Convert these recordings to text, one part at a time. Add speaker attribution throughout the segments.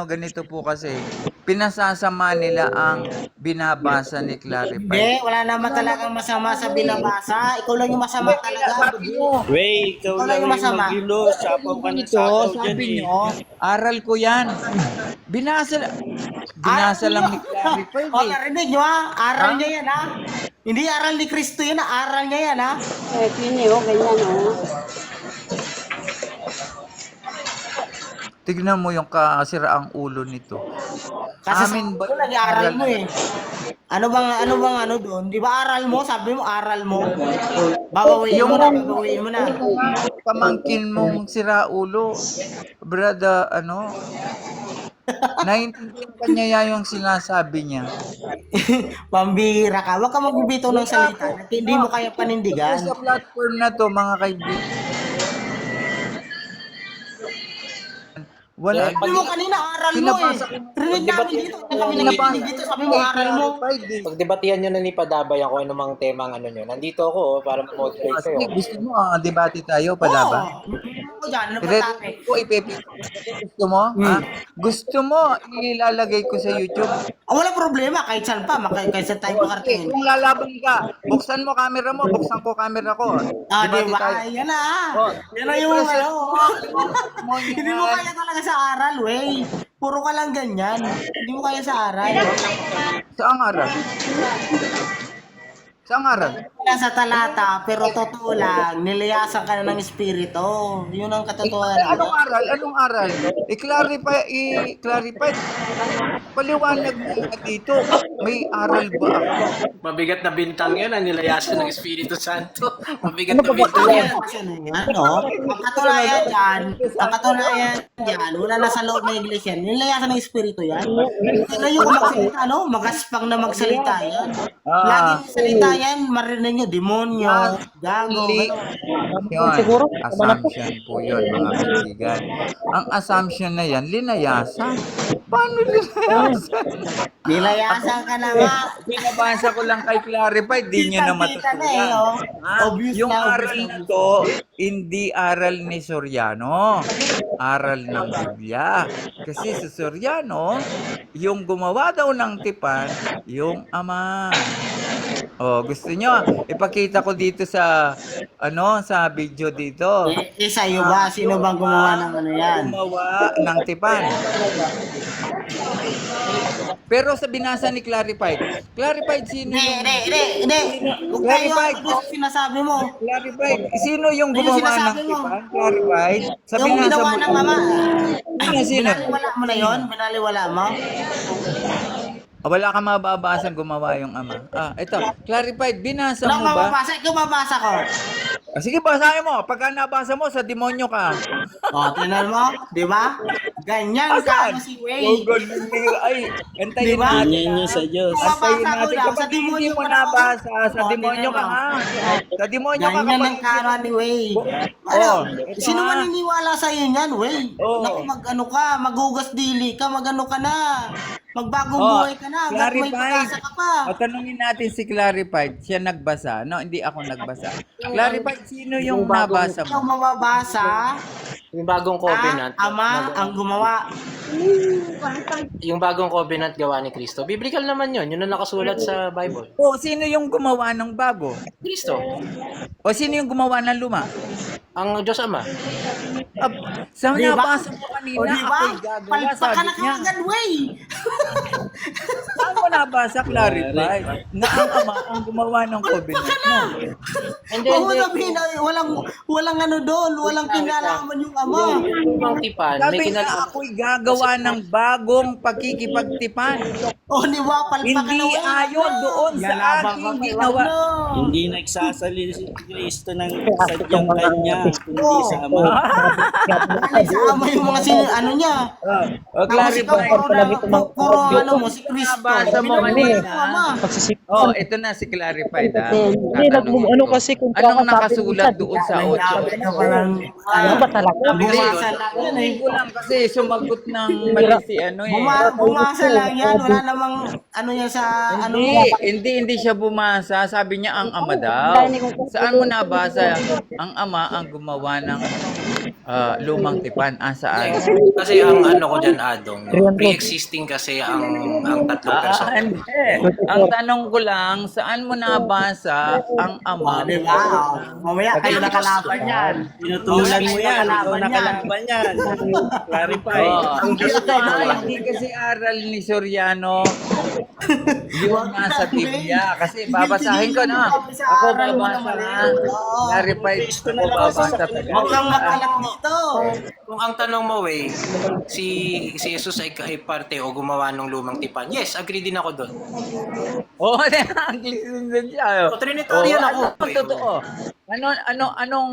Speaker 1: ganito po kasi, pinasasama nila ang binabasa ni Clarify.
Speaker 2: Hindi, wala naman talagang masama sa binabasa. Ikaw lang yung masama talaga,
Speaker 1: Sabi
Speaker 2: Dugi.
Speaker 1: nyo,
Speaker 3: Wey, ikaw
Speaker 2: Ikaw lang
Speaker 3: lang
Speaker 2: yung
Speaker 3: yung
Speaker 2: masama.
Speaker 3: magulo. Sapaw ka ng
Speaker 1: ito,
Speaker 3: sapaw dyan
Speaker 1: sabi
Speaker 3: eh.
Speaker 1: nyo, aral ko yan. Binasa lang ni Clarify.
Speaker 2: O, narinig nyo ha? Aral niya yan ha? Hindi aral ni Kristo yan ha? Aral niya yan ha?
Speaker 4: Ganyan, oh.
Speaker 1: Tignan mo yung kasiraang ulo nito.
Speaker 2: Kasi
Speaker 1: Amin ba
Speaker 2: sa nag-aaral mo eh. Ano bang doon? Di ba aral mo? Sabi mo, aral mo. Babawiin mo na.
Speaker 1: Pamangkin mong sira ulo, brother, naiintindihan ka niya yung sinasabi niya.
Speaker 2: Pambira ka. Huwag ka magbibitaw ng salita. Hindi mo kaya panindigan.
Speaker 1: Sa platform na to, mga kaibigan, wala.
Speaker 2: Sabi mo kanina, aral mo eh. Rinig namin dito. Kami nakikinig dito. Sabi mo, aral mo.
Speaker 5: Pagdebatihan nyo na ni Padabay ako ano mang temang ano nyo. Nandito ako para mag-motivate kayo.
Speaker 1: Sige, gusto mo debate tayo, Padaba?
Speaker 2: Oo, dyan. Ano ba
Speaker 1: Ready
Speaker 2: topic?
Speaker 1: ko gusto mo? Ha? Gusto mo ilalagay ko sa YouTube?
Speaker 2: Wala problema. Kahit saan pa. Kahit saan tayo makarating.
Speaker 1: Kung lalaban ka, buksan mo camera mo, buksan ko camera ko. Debate
Speaker 2: Diba?
Speaker 1: tayo.
Speaker 2: Yan na.
Speaker 1: Oh,
Speaker 2: Yan na yung Hindi mo
Speaker 1: Hindi
Speaker 2: kaya talaga sa aral, wey. Puro ka lang ganyan. Hindi mo kaya sa aral.
Speaker 1: Saan aral? Saan aral?
Speaker 2: Wala sa talata, pero totoo lang, nilayasan ka na ng espiritu. Yun ang katotohanan.
Speaker 1: Anong aral? Anong aral? I-clarify. Paliwanag mo nga dito. May aral ba ako?
Speaker 5: Mabigat na bintang yan ang nilayasan ng Espiritu Santo. Mabigat na bintang yan.
Speaker 2: Ang katunayan dyan, wala na sa loob ng iglesia. Nilayasan ng espiritu yan. Kaya yung magsalita, magaspang na magsalita yan. Lagi ng salita yan, marinig nyo, demonyo, gago,
Speaker 1: Yun, assumption po yun, mga kaibigan. Ang assumption na yan, linayasan. Paano linayasan?
Speaker 2: nilayasan ka na nga.
Speaker 1: Binabasa ko lang kay Clarify, di nyo na matutunan.
Speaker 2: Obvious
Speaker 1: Yung
Speaker 2: na,
Speaker 1: aral
Speaker 2: obvious
Speaker 1: na
Speaker 2: na.
Speaker 1: to, hindi aral ni Soriano. Aral ng Biblia. Kasi sa Soriano, yung gumawa daw ng tipan, yung ama. Gusto nyo, ipakita ko dito sa, sa video dito.
Speaker 2: Sa'yo ba? Sino bang gumawa ng ano yan?
Speaker 1: Gumawa ng tipan. Pero sa binasa ni Clarified, sino yung...
Speaker 2: Hindi. Huwag tayo doon sa sinasabi mo.
Speaker 1: Clarified, sino yung
Speaker 2: Ano yung
Speaker 1: gumawa ng
Speaker 2: sinasabi mo?
Speaker 1: tipan? Clarified? Sa
Speaker 2: Yung
Speaker 1: binasa
Speaker 2: ginawa
Speaker 1: mo...
Speaker 2: ng mama.
Speaker 1: Sino?
Speaker 2: Binaliwala mo na yun? Binaliwala mo?
Speaker 1: Wala ka mababasang gumawa yung ama. Ito, Clarified, binasa
Speaker 2: Ano
Speaker 1: mo ba?
Speaker 2: mababasa? Ikaw mabasa ko.
Speaker 1: Sige, basahin mo. Pagka nabasa mo, sa demonyo ka.
Speaker 2: Tinan mo? Di ba? Ganyan ka ano si Wade.
Speaker 1: Ay, antayin
Speaker 2: Diba?
Speaker 1: natin.
Speaker 3: Ganyan niya sa Diyos.
Speaker 1: Antayin
Speaker 2: Mabasa ko
Speaker 1: natin.
Speaker 2: lang, sa
Speaker 1: Kapag hindi
Speaker 2: demonyo
Speaker 1: mo
Speaker 2: ka na ako.
Speaker 1: nabasa, sa demonyo ka
Speaker 2: tingnan mo.
Speaker 1: nga. Sa demonyo ka
Speaker 2: Ganyan
Speaker 1: kapag...
Speaker 2: ang kara ni Wade.
Speaker 1: ito
Speaker 2: Sino
Speaker 1: nga.
Speaker 2: maniniwala sa iyo niyan, Wade?
Speaker 1: Oo.
Speaker 2: Naku, mag-ano ka, magugas dili ka, mag-ano ka na. Magbagong buhay ka na, hanggat may pag-asa ka pa.
Speaker 1: Tanungin natin si Clarified. Siya nagbasa. No, hindi ako nagbasa. Clarified, sino yung nabasa
Speaker 2: Ikaw
Speaker 1: mo?
Speaker 2: mababasa,
Speaker 5: Yung bagong covenant.
Speaker 2: ama ang gumawa.
Speaker 5: Yung bagong covenant gawa ni Kristo. Biblical naman yun. Yun ang nakasulat sa Bible.
Speaker 1: Sino yung gumawa ng bago?
Speaker 5: Kristo.
Speaker 1: Sino yung gumawa ng luma?
Speaker 5: Ang Diyos Ama.
Speaker 1: Sa
Speaker 2: Diba?
Speaker 1: nabasa mo kanina,
Speaker 2: O diba?
Speaker 1: ako'y gagawa,
Speaker 2: Palpak ka
Speaker 1: sabi
Speaker 2: na
Speaker 1: niya.
Speaker 2: kagad, Wade.
Speaker 1: Saan mo nabasa, Clarify? Na ang ama ang gumawa ng covenant mo.
Speaker 5: Hindi,
Speaker 2: Oo,
Speaker 5: hindi.
Speaker 2: sabihin na, walang ano doon, walang kinalaman yung ama.
Speaker 5: Yung tipan, may
Speaker 1: Sabi niya,
Speaker 5: kinalaman.
Speaker 1: ako'y gagawa ng bagong pagkikipagtipan.
Speaker 2: Di ba? Palpak ka
Speaker 1: Hindi
Speaker 2: na, Wade.
Speaker 1: ayon doon sa
Speaker 2: Lalabang
Speaker 1: aking
Speaker 2: ka,
Speaker 1: ginawa.
Speaker 3: Hindi nagsasali si Kristo ng sadyang kanya, kundi
Speaker 2: Oo.
Speaker 3: sa Ama.
Speaker 2: Ay, sa ama yung mga ano niya. Tapos ikaw,
Speaker 1: Clarify.
Speaker 2: puro ano mo, si Kristo.
Speaker 1: Nabasa mo
Speaker 2: Binaliwala
Speaker 1: kanina.
Speaker 2: mo, ama.
Speaker 1: Ito na si Clarified.
Speaker 4: Hindi, ano kasi kung
Speaker 1: Anong
Speaker 4: sabi
Speaker 1: nakasulat
Speaker 4: minsan,
Speaker 1: doon sa 8?
Speaker 2: Ikaw pa lang,
Speaker 4: Ano ba talaga?
Speaker 2: bumasa lang yan eh.
Speaker 1: Hindi ko lang kasi sumagot ng mali si
Speaker 2: Bumasa lang yan, wala namang ano yan sa ano mo.
Speaker 1: Hindi siya bumasa. Sabi niya ang ama daw. Saan mo nabasa? Ang ama ang gumawa ng lumang tipan. Saan?
Speaker 5: Kasi ang ano ko dyan, Adong, no? Pre-existing kasi ang tatlong persona.
Speaker 1: Hindi. Ang tanong ko lang, saan mo nabasa ang ama?
Speaker 2: Di ba? Mamaya kayo nakalaban yan.
Speaker 3: Pinutulan mo yan. Ikaw
Speaker 2: Nakalaban yan.
Speaker 3: nakalaban yan. Clarify.
Speaker 1: Hindi kasi aral ni Soriano yung nasa Biblia. Kasi babasahin ko na. Ako babasa na. Clarify. Ako babasa
Speaker 2: Huwag kang makalat dito.
Speaker 5: Kung ang tanong mo, si Jesus ay parte o gumawa ng lumang tipan. Yes, agree din ako doon.
Speaker 1: Oo, Anglican din siya.
Speaker 5: O, Trinitarian ako.
Speaker 1: Totoo. Anong,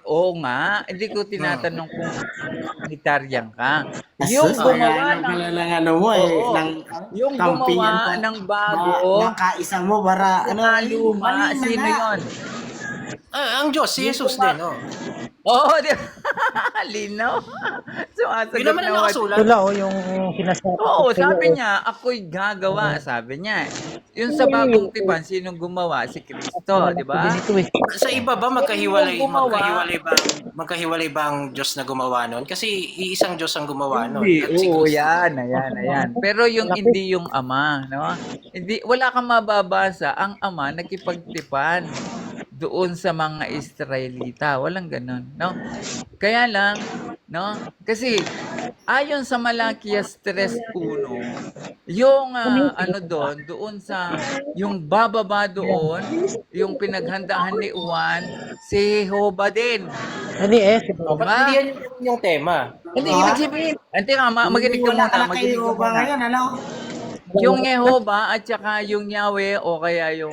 Speaker 1: oo nga, hindi ko tinatanong kung Trinitarian ka. Yung gumawa ng,
Speaker 2: ano mo
Speaker 1: oo,
Speaker 2: ng
Speaker 1: yung
Speaker 2: kampiyan
Speaker 1: gumawa
Speaker 2: pa.
Speaker 1: ng bago,
Speaker 2: Nakaisa mo para
Speaker 1: luma,
Speaker 2: mali na
Speaker 1: sino
Speaker 2: nga.
Speaker 1: yun?
Speaker 5: Ang Diyos, si Jesus din, oh.
Speaker 1: Oo, di ba? Linaw. Sumasagot
Speaker 5: Yun naman ang
Speaker 1: na
Speaker 5: nakasulat.
Speaker 4: Wala yung sinasabi.
Speaker 1: Oo, sabi niya, ako'y gagawa, sabi niya. Yung sa bagong tipan, sinong gumawa? Si Kristo, di ba?
Speaker 5: Sa iba ba magkahiwalay ba ang Diyos na gumawa nun? Kasi iisang Diyos ang gumawa nun.
Speaker 1: Hindi,
Speaker 5: At si
Speaker 1: oo,
Speaker 5: Kristo.
Speaker 1: ayan. Pero yung hindi yung ama, no? Hindi, wala kang mababasa, ang ama nakipagtipan doon sa mga Israelita. Walang ganun, no? Kaya lang, no? Kasi ayon sa Malakias 3:1, yung doon sa yung bababa doon, yung pinaghandaan ni Juan, si Jehovah din.
Speaker 4: Ano
Speaker 5: Ba't hindi yan yung tema?
Speaker 1: Hindi, ibig sabihin. Hindi nga, makinig ka
Speaker 2: Wala ka
Speaker 1: muna.
Speaker 2: na
Speaker 1: Makinig
Speaker 2: kayo
Speaker 1: ka
Speaker 2: ba
Speaker 1: muna.
Speaker 2: ngayon, ano?
Speaker 1: Yung Jehovah at saka yung Yahweh o kaya yung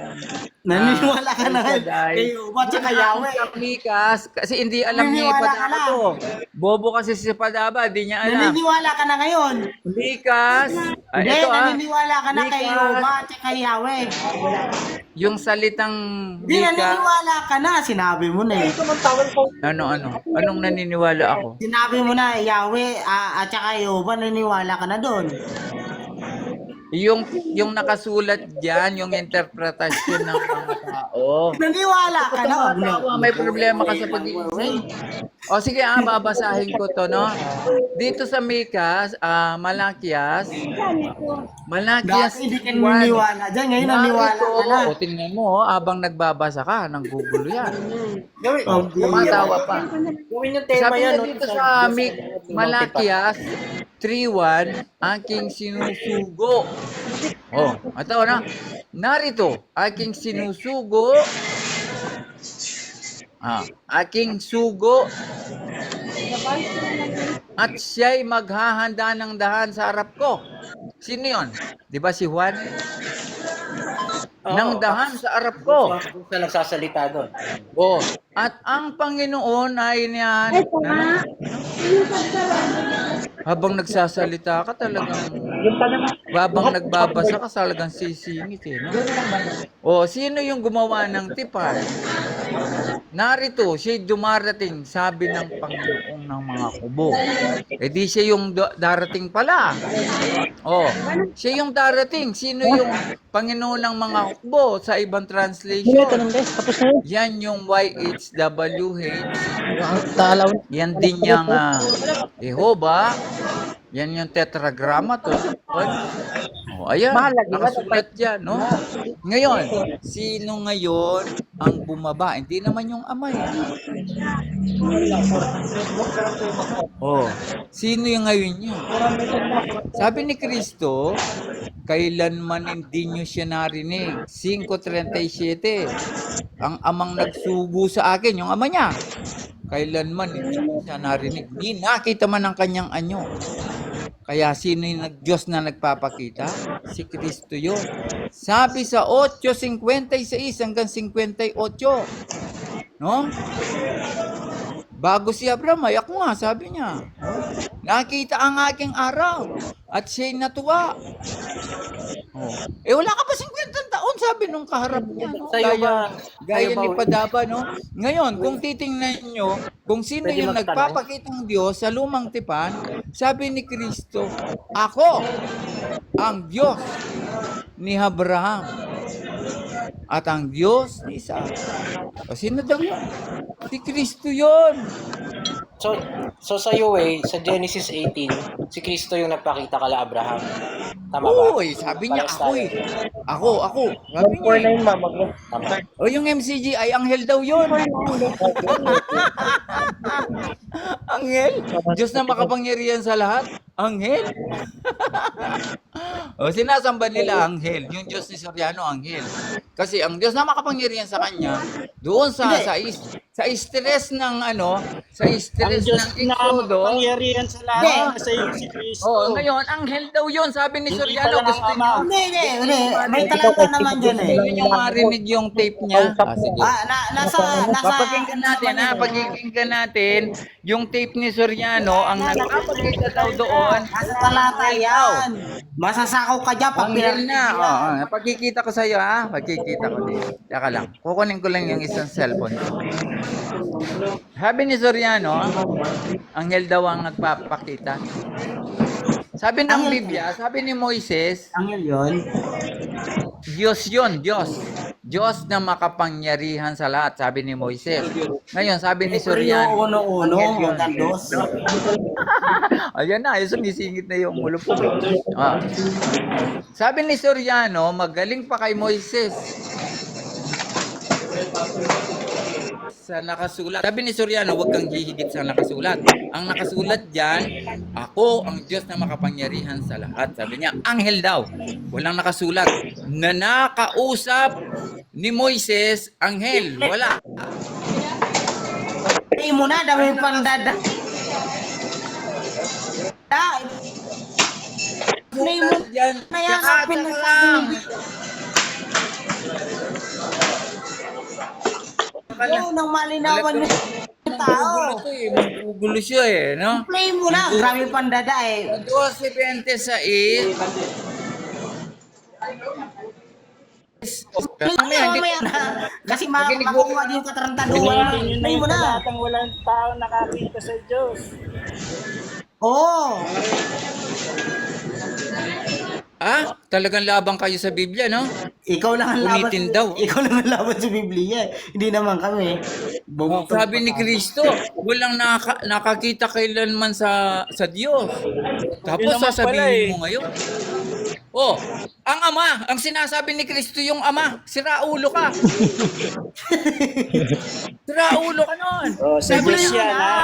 Speaker 2: Naniniwala ka na
Speaker 1: Shaddai.
Speaker 2: kayo ba tsaka Yahweh?
Speaker 1: Sa Mikas, kasi hindi alam ni
Speaker 2: Naniniwala ka
Speaker 1: Padaba
Speaker 2: na.
Speaker 1: to. Bobo kasi si Padaba, di niya alam.
Speaker 2: Naniniwala ka na ngayon.
Speaker 1: Mikas,
Speaker 2: Hindi,
Speaker 1: ito
Speaker 2: naniniwala ka na
Speaker 1: Mikas.
Speaker 2: kayo ba tsaka Yahweh?
Speaker 1: Yung salitang
Speaker 2: Hindi,
Speaker 1: Mikas,
Speaker 2: naniniwala ka na. Sinabi mo na eh.
Speaker 1: anong naniniwala ako?
Speaker 2: Sinabi mo na Yahweh at saka Jehovah, naniniwala ka na doon.
Speaker 1: Yung nakasulat diyan, yung interpretasyon ng mga tao.
Speaker 2: Naniniwala ka na.
Speaker 1: May problema ka sa pag-iisip. O sige, babasahin ko to, no? Dito sa Mikas, Malakias
Speaker 2: Dati hindi ka naniniwala dyan. Ngayon naniniwala ka na.
Speaker 1: O tingnan mo, abang nagbabasa ka, nang gugulo yan.
Speaker 2: Oh,
Speaker 1: Tumatawa pa.
Speaker 5: Gawin yung tema
Speaker 1: Sabi
Speaker 5: yan.
Speaker 1: niya
Speaker 5: no?
Speaker 1: dito sa Malakias 3:1, aking sinusugo. Oh, ito na. Narito, aking sinusugo. Aking sugo. At siya'y maghahanda ng dahan sa harap ko. Sino yun? Di ba si Juan? Ng dahan sa harap ko.
Speaker 5: Kung ka nagsasalita doon.
Speaker 1: Oh, at ang Panginoon ay niyan. Habang nagsasalita ka talagang habang nagbabasa ka talagang sisingit eh, no? Oh, sino yung gumawa ng tipan? Narito, siya dumarating, sabi ng Panginoon ng mga kubo. Eh di siya yung darating pala. Oh, siya yung darating. Sino yung Panginoon ng mga kubo sa ibang translation?
Speaker 4: Tapos na yun.
Speaker 1: Yan yung YHWH.
Speaker 4: Talaw.
Speaker 1: Yan din yung Jehovah. Yan yung tetragrammaton. Oh, ayan. Nakasulat yan, no? Ngayon, sino ngayon ang bumaba? Hindi naman yung ama eh. Oh, sino yung ngayon yun? Sabi ni Kristo, kailanman hindi nyo siya narinig. 5:37. Ang amang nagsugo sa akin, yung ama niya. Kailanman hindi nyo siya narinig. Di nakita man ang kanyang anyo. Kaya sino yung Diyos na nagpapakita? Si Kristo yun. Sabi sa 8:56 hanggang 58. No? Bago si Abraham, ay ako nga, sabi niya. Nakita ang aking araw at siya'y natuwa. Oh. Eh wala ka pa 50 taon, sabi nung kaharap niya. No? Gaya ni Padaba, no? Ngayon, kung titingnan nyo, kung sino
Speaker 5: Pwede
Speaker 1: yung
Speaker 5: magtanong?
Speaker 1: nagpapakitang Diyos sa lumang tipan, sabi ni Kristo, ako ang Diyos ni Abraham at ang Diyos ni Isaac. O sino daw yun? Si Kristo yun.
Speaker 5: So sa iyo sa Genesis 18, si Kristo yung nagpakita kala Abraham. Tama ba?
Speaker 1: Uy, sabi niya
Speaker 5: Parehas
Speaker 1: ako
Speaker 5: tayo.
Speaker 1: eh. Ako. Sabi niya eh.
Speaker 4: 149 ma'am.
Speaker 5: Tama.
Speaker 1: O yung MCG ay anghel daw yun. Anghel? Diyos na makapangyarihan sa lahat? Anghel? O sinasamba nila anghel. Yung Diyos ni Soriano, anghel. Kasi ang Diyos na makapangyarihan sa kanya, doon sa stress ng sa
Speaker 3: Ang
Speaker 1: stress
Speaker 3: Diyos
Speaker 1: ng
Speaker 3: na
Speaker 1: Exodo.
Speaker 3: pangyarihan sa lahat
Speaker 2: Hindi.
Speaker 3: nasa iyo si Kristo.
Speaker 1: Oh, ngayon, anghel daw yun. Sabi ni
Speaker 3: Hindi
Speaker 1: Soriano,
Speaker 3: pala ng
Speaker 1: gusto
Speaker 3: Ama.
Speaker 1: niya.
Speaker 2: Hindi. May talata naman dyan eh.
Speaker 1: Gusto niyo marinig yung tape niya. Sige.
Speaker 2: Nasa
Speaker 1: Papakinggan natin, Papakinggan natin yung tape ni Soriano, ang nagpapakita daw doon.
Speaker 2: Nasa talata yan. Masasakaw ka dyan pag
Speaker 1: Anghel na.
Speaker 2: pinakita.
Speaker 1: Pagkikita ko sa'yo, ha? Pagkikita ko din. Teka lang. Kukunin ko lang yung isang cellphone. Sabi ni Soriano, anghel daw ang nagpapakita. Sabi ng Biblia, sabi ni Moises,
Speaker 2: Anghel yun.
Speaker 1: Diyos yun, Diyos. Diyos na makapangyarihan sa lahat, sabi ni Moises. Ngayon, sabi ni Soriano,
Speaker 2: Uno,
Speaker 1: anghel yun.
Speaker 2: dos.
Speaker 1: Ayan na, sumisingit na yung ulo po. Sabi ni Soriano, magaling pa kay Moises. Sa nakasulat. Sabi ni Soriano, huwag kang hihigit sa nakasulat. Ang nakasulat dyan, ako ang Diyos na makapangyarihan sa lahat. Sabi niya, anghel daw. Walang nakasulat. Na nakausap ni Moises, anghel. Wala.
Speaker 2: Hindi mo na, dami pang dada. Hindi mo
Speaker 1: Yan.
Speaker 2: nayakapin na sa Oo, nang malinawan yung tao.
Speaker 1: Magugulo siya eh, no?
Speaker 2: Play mo na, grabe pang dada eh.
Speaker 1: 12:26.
Speaker 2: Mamaya na. Kasi makuha din yung katarantaduhan.
Speaker 3: Pilitin nyo na
Speaker 2: Play mo
Speaker 3: yung
Speaker 2: na.
Speaker 3: talatang walang tao nakakita sa Diyos.
Speaker 2: Oo.
Speaker 1: Talagang labang kayo sa Biblia, no?
Speaker 2: Ikaw lang ang laban.
Speaker 1: Ulitin daw.
Speaker 2: Ikaw lang ang laban sa Biblia. Hindi naman kami.
Speaker 1: Sabi ni Kristo, walang nakakita kailanman sa Diyos. Tapos
Speaker 3: Yun naman pala
Speaker 1: sasabihin
Speaker 3: eh.
Speaker 1: mo ngayon, ang Ama, ang sinasabi ni Kristo yung Ama, siraulo ka. Siraulo ka nun.
Speaker 3: Sa
Speaker 1: Sabi
Speaker 3: Diyos
Speaker 1: niya,
Speaker 3: yan, ha?